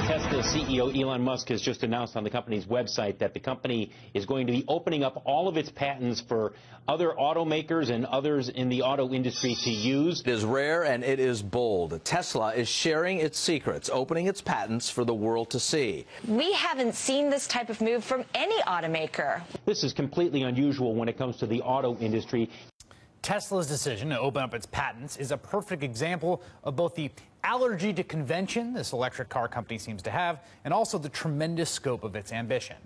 Tesla CEO Elon Musk has just announced on the company's website that the company is going to be opening up all of its patents for other automakers and others in the auto industry to use. It is rare and it is bold. Tesla is sharing its secrets, opening its patents for the world to see. We haven't seen this type of move from any automaker. This is completely unusual when it comes to the auto industry. Tesla's decision to open up its patents is a perfect example of both the allergy to convention this electric car company seems to have, and also the tremendous scope of its ambition.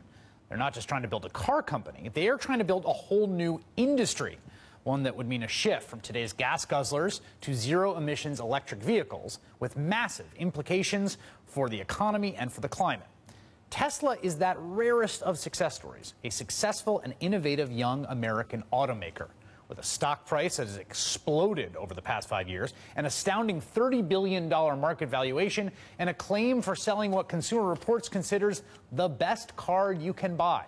They're not just trying to build a car company, they are trying to build a whole new industry, one that would mean a shift from today's gas guzzlers to zero-emissions electric vehicles, with massive implications for the economy and for the climate. Tesla is that rarest of success stories, a successful and innovative young American automaker, with a stock price that has exploded over the past 5 years, an astounding $30 billion market valuation, and a claim for selling what Consumer Reports considers the best car you can buy.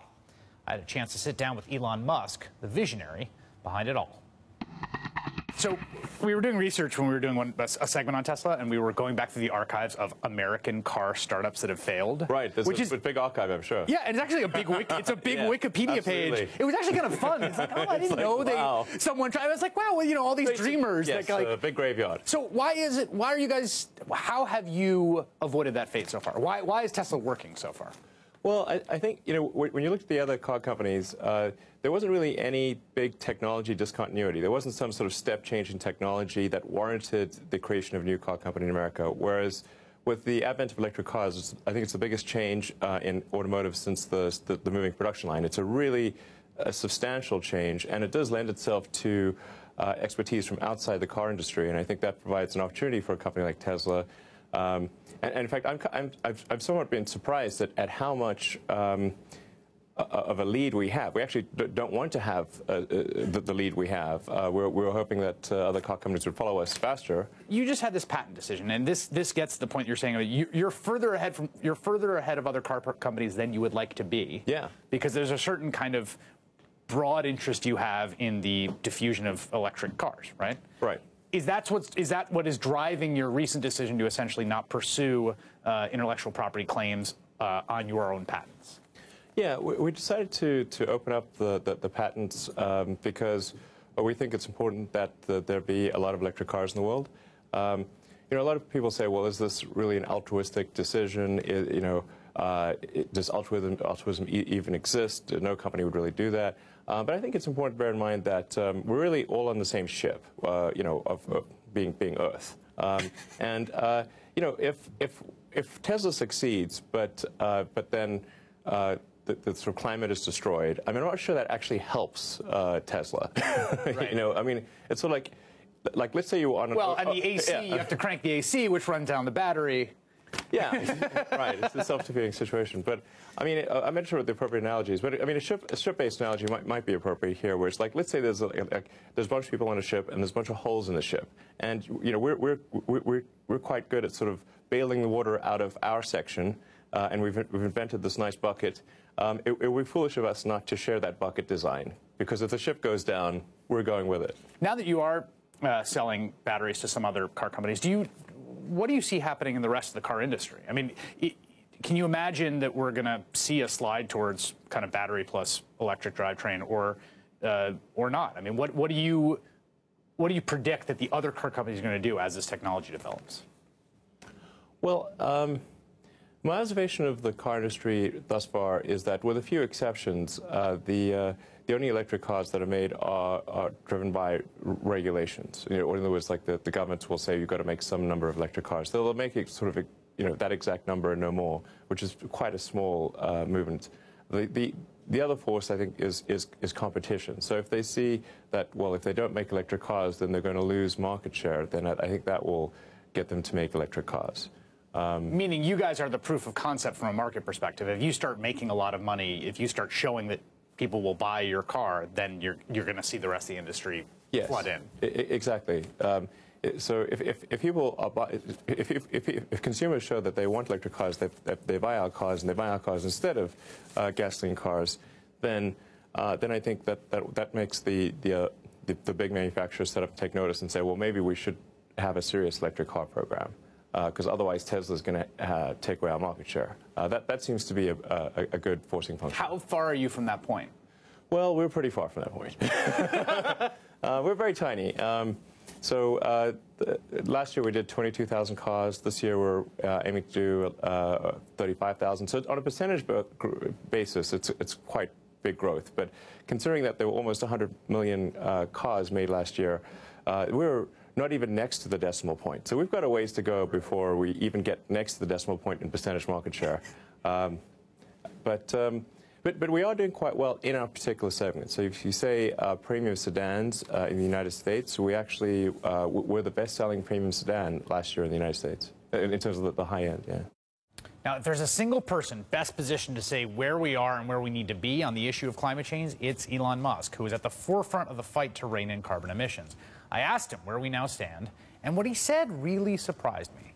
I had a chance to sit down with Elon Musk, the visionary behind it all. So we were doing research when we were doing a segment on Tesla, and we were going back through the archives of American car startups that have failed. Right, there's a big archive, I'm sure. Yeah, and it's actually a big Wikipedia page. It was actually kind of fun. It's like, oh, I didn't know someone tried. I was like, wow, well, you know, all these dreamers. Yes, a big graveyard. So how have you avoided that fate so far? Why is Tesla working so far? Well, I think, you know, when you look at the other car companies, there wasn't really any big technology discontinuity. There wasn't some sort of step change in technology that warranted the creation of a new car company in America. Whereas with the advent of electric cars, I think it's the biggest change in automotive since the moving production line. It's a really substantial change, and it does lend itself to expertise from outside the car industry. And I think that provides an opportunity for a company like Tesla. And in fact, I've somewhat been surprised at how much of a lead we have. We actually don't want to have the lead we have. We're hoping that other car companies would follow us faster. You just had this patent decision, and this gets to the point you're saying. You're further ahead of other car companies than you would like to be. Yeah. Because there's a certain kind of broad interest you have in the diffusion of electric cars, right? Right. Is that what is driving your recent decision to essentially not pursue intellectual property claims on your own patents? Yeah, we decided to open up the patents because we think it's important that there be a lot of electric cars in the world. You know, a lot of people say, well, is this really an altruistic decision? Does altruism even exist? No company would really do that. But I think it's important to bear in mind that we're really all on the same ship, you know, of being Earth. You know, if Tesla succeeds, but then the sort of climate is destroyed, I mean, I'm not sure that actually helps Tesla. Right. You know, I mean, it's sort of like let's say you were on and the AC, you have to crank the AC, which runs down the battery. Yeah, right. It's a self-defeating situation. But I mean, I'm not sure what the appropriate analogy is. But I mean, a ship-based analogy might be appropriate here, where it's like, let's say there's a bunch of people on a ship, and there's a bunch of holes in the ship, and you know we're quite good at sort of bailing the water out of our section, and we've invented this nice bucket. It would be foolish of us not to share that bucket design, because if the ship goes down, we're going with it. Now that you are selling batteries to some other car companies, what do you see happening in the rest of the car industry? I mean, can you imagine that we're going to see a slide towards kind of battery plus electric drivetrain, or not? I mean, what do you predict that the other car companies are going to do as this technology develops? Well, my observation of the car industry thus far is that, with a few exceptions, the only electric cars that are made are driven by regulations. You know, or in other words, like the governments will say you've got to make some number of electric cars. They'll make it sort of, you know, that exact number and no more, which is quite a small movement. The other force, I think, is competition. So if they see that, well, if they don't make electric cars, then they're going to lose market share, then I think that will get them to make electric cars. Meaning you guys are the proof of concept from a market perspective. If you start making a lot of money, if you start showing that people will buy your car, then you're going to see the rest of the industry flood in. Exactly. So if people are if consumers show that they want electric cars, they buy our cars, and they buy our cars instead of gasoline cars, then I think that makes the the big manufacturers set up to take notice and say, well, maybe we should have a serious electric car program, because otherwise Tesla's going to take away our market share. That seems to be a good forcing function. How far are you from that point? Well, we're pretty far from that point. We're very tiny. Last year we did 22,000 cars. This year we're aiming to do 35,000. So on a percentage basis, it's quite big growth. But considering that there were almost 100 million cars made last year, we're not even next to the decimal point. So we've got a ways to go before we even get next to the decimal point in percentage market share. But we are doing quite well in our particular segment. So if you say premium sedans in the United States, we actually were the best-selling premium sedan last year in the United States, in terms of the high end, yeah. Now, if there's a single person best positioned to say where we are and where we need to be on the issue of climate change, it's Elon Musk, who is at the forefront of the fight to rein in carbon emissions. I asked him where we now stand, and what he said really surprised me.